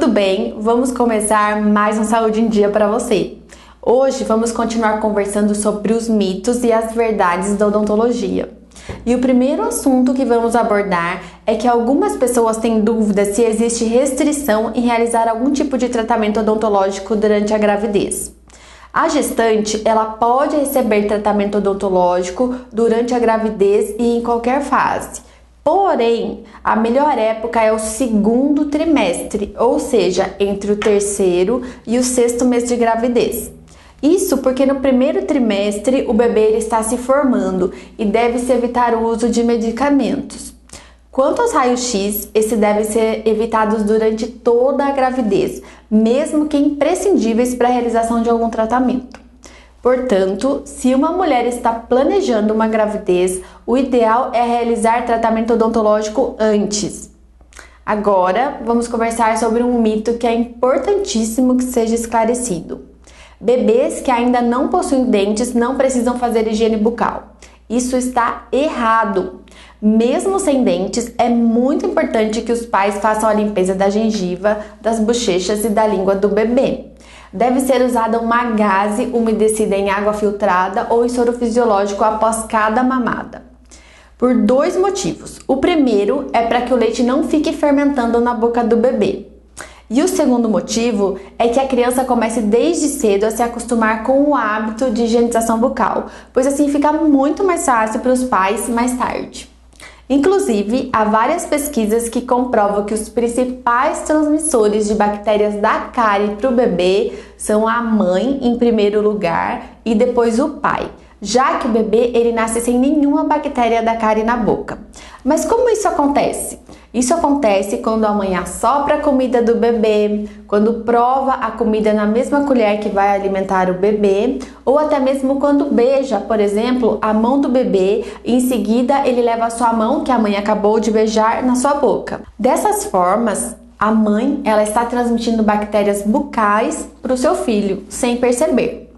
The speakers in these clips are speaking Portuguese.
tudo bem? Vamos começar mais um Saúde em Dia para você. Hoje vamos continuar conversando sobre os mitos e as verdades da odontologia. E o primeiro assunto que vamos abordar é que algumas pessoas têm dúvida se existe restrição em realizar algum tipo de tratamento odontológico durante a gravidez. A gestante, ela pode receber tratamento odontológico durante a gravidez e em qualquer fase. Porém, a melhor época é o segundo trimestre, ou seja, entre o terceiro e o sexto mês de gravidez. Isso porque no primeiro trimestre o bebê ele está se formando e deve-se evitar o uso de medicamentos. Quanto aos raios-x, esses devem ser evitados durante toda a gravidez, mesmo que imprescindíveis para a realização de algum tratamento. Portanto, se uma mulher está planejando uma gravidez, o ideal é realizar tratamento odontológico antes. Agora, vamos conversar sobre um mito que é importantíssimo que seja esclarecido. Bebês que ainda não possuem dentes não precisam fazer higiene bucal. Isso está errado. Mesmo sem dentes, é muito importante que os pais façam a limpeza da gengiva, das bochechas e da língua do bebê. Deve ser usada uma gaze umedecida em água filtrada ou em soro fisiológico após cada mamada. Por dois motivos. O primeiro é para que o leite não fique fermentando na boca do bebê. E o segundo motivo é que a criança comece desde cedo a se acostumar com o hábito de higienização bucal, pois assim fica muito mais fácil para os pais mais tarde. Inclusive, há várias pesquisas que comprovam que os principais transmissores de bactérias da cárie para o bebê são a mãe, em primeiro lugar, e depois o pai, já que o bebê ele nasce sem nenhuma bactéria da cárie na boca. Mas como isso acontece? Isso acontece quando a mãe assopra a comida do bebê, quando prova a comida na mesma colher que vai alimentar o bebê, ou até mesmo quando beija, por exemplo, a mão do bebê e em seguida ele leva a sua mão, que a mãe acabou de beijar, na sua boca. Dessas formas, a mãe ela está transmitindo bactérias bucais para o seu filho, sem perceber.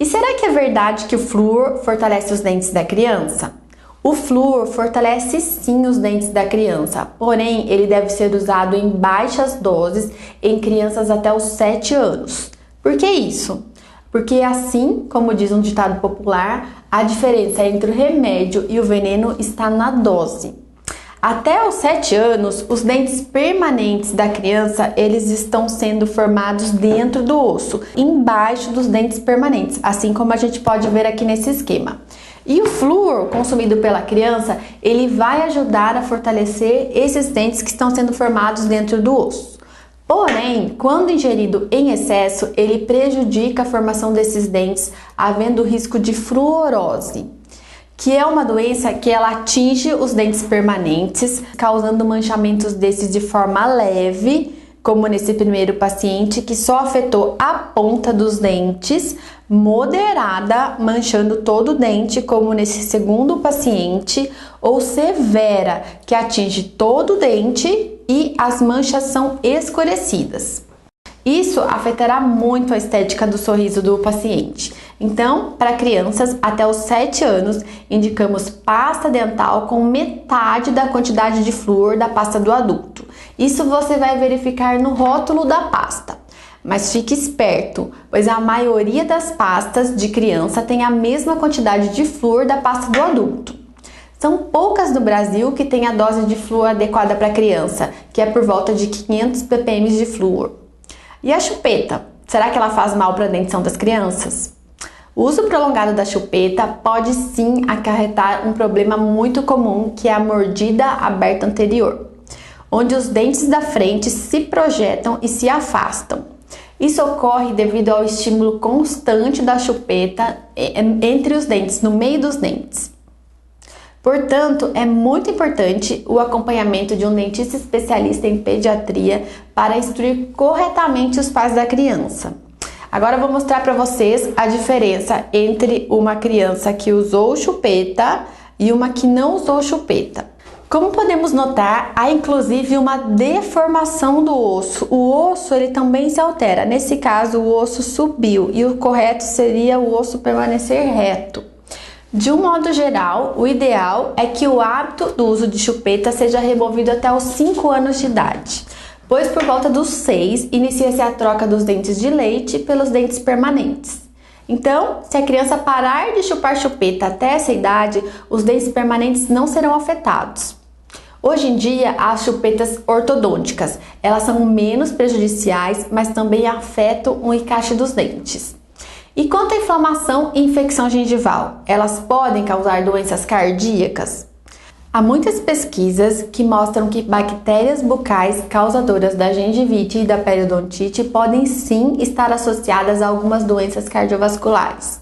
E será que é verdade que o flúor fortalece os dentes da criança? O flúor fortalece sim os dentes da criança, porém ele deve ser usado em baixas doses em crianças até os 7 anos. Por que isso? Porque assim, como diz um ditado popular, a diferença entre o remédio e o veneno está na dose. Até os 7 anos, os dentes permanentes da criança, eles estão sendo formados dentro do osso, embaixo dos dentes permanentes, assim como a gente pode ver aqui nesse esquema. E o flúor consumido pela criança, ele vai ajudar a fortalecer esses dentes que estão sendo formados dentro do osso. Porém, quando ingerido em excesso, ele prejudica a formação desses dentes, havendo risco de fluorose, que é uma doença que ela atinge os dentes permanentes, causando manchamentos desses de forma leve, como nesse primeiro paciente que só afetou a ponta dos dentes, moderada, manchando todo o dente, como nesse segundo paciente, ou severa, que atinge todo o dente e as manchas são escurecidas. Isso afetará muito a estética do sorriso do paciente. Então, para crianças até os 7 anos, indicamos pasta dental com metade da quantidade de flúor da pasta do adulto. Isso você vai verificar no rótulo da pasta. Mas fique esperto, pois a maioria das pastas de criança tem a mesma quantidade de flúor da pasta do adulto. São poucas no Brasil que têm a dose de flúor adequada para criança, que é por volta de 500 ppm de flúor. E a chupeta? Será que ela faz mal para a dentição das crianças? O uso prolongado da chupeta pode sim acarretar um problema muito comum, que é a mordida aberta anterior, onde os dentes da frente se projetam e se afastam. Isso ocorre devido ao estímulo constante da chupeta entre os dentes, no meio dos dentes. Portanto, é muito importante o acompanhamento de um dentista especialista em pediatria para instruir corretamente os pais da criança. Agora eu vou mostrar para vocês a diferença entre uma criança que usou chupeta e uma que não usou chupeta. Como podemos notar, há inclusive uma deformação do osso. O osso ele também se altera. Nesse caso, o osso subiu e o correto seria o osso permanecer reto. De um modo geral, o ideal é que o hábito do uso de chupeta seja removido até os 5 anos de idade. pois por volta dos 6 inicia-se a troca dos dentes de leite pelos dentes permanentes. Então, se a criança parar de chupar chupeta até essa idade, os dentes permanentes não serão afetados. Hoje em dia, as chupetas ortodônticas, elas são menos prejudiciais, mas também afetam o encaixe dos dentes. E quanto à inflamação e infecção gengival, elas podem causar doenças cardíacas? Há muitas pesquisas que mostram que bactérias bucais causadoras da gengivite e da periodontite podem sim estar associadas a algumas doenças cardiovasculares.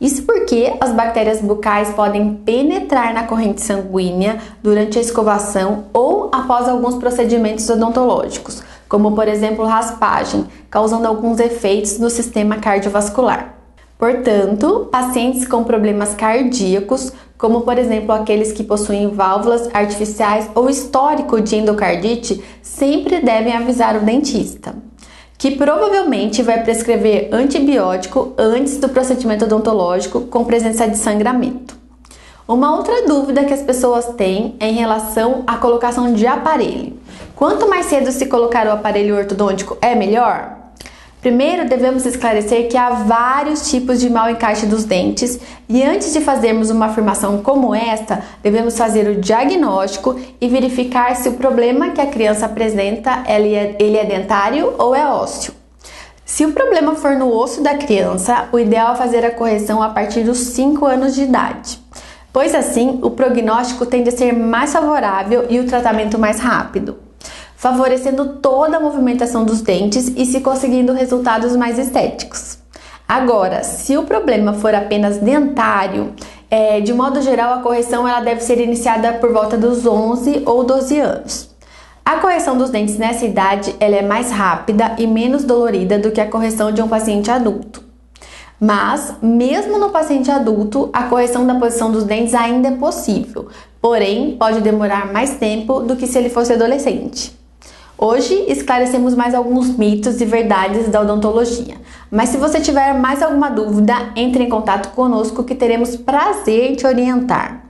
Isso porque as bactérias bucais podem penetrar na corrente sanguínea durante a escovação ou após alguns procedimentos odontológicos, como por exemplo raspagem, causando alguns efeitos no sistema cardiovascular. Portanto, pacientes com problemas cardíacos, como por exemplo aqueles que possuem válvulas artificiais ou histórico de endocardite, sempre devem avisar o dentista, que provavelmente vai prescrever antibiótico antes do procedimento odontológico com presença de sangramento. Uma outra dúvida que as pessoas têm é em relação à colocação de aparelho. Quanto mais cedo se colocar o aparelho ortodôntico é melhor? Primeiro, devemos esclarecer que há vários tipos de mau encaixe dos dentes e antes de fazermos uma afirmação como esta, devemos fazer o diagnóstico e verificar se o problema que a criança apresenta ele é dentário ou é ósseo. Se o problema for no osso da criança, o ideal é fazer a correção a partir dos 5 anos de idade, pois assim o prognóstico tende a ser mais favorável e o tratamento mais rápido, favorecendo toda a movimentação dos dentes e se conseguindo resultados mais estéticos. Agora, se o problema for apenas dentário, de modo geral a correção ela deve ser iniciada por volta dos 11 ou 12 anos. A correção dos dentes nessa idade ela é mais rápida e menos dolorida do que a correção de um paciente adulto. Mas, mesmo no paciente adulto, a correção da posição dos dentes ainda é possível, porém pode demorar mais tempo do que se ele fosse adolescente. Hoje esclarecemos mais alguns mitos e verdades da odontologia, mas se você tiver mais alguma dúvida, entre em contato conosco que teremos prazer em te orientar.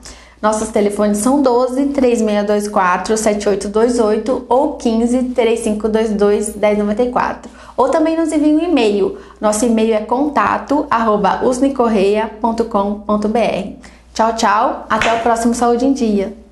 Nossos telefones são 12 3624 7828 ou 15 3522 1094. Ou também nos envie um e-mail. Nosso e-mail é contato@usnicorreia.com.br. Tchau, tchau. Até o próximo Saúde em Dia.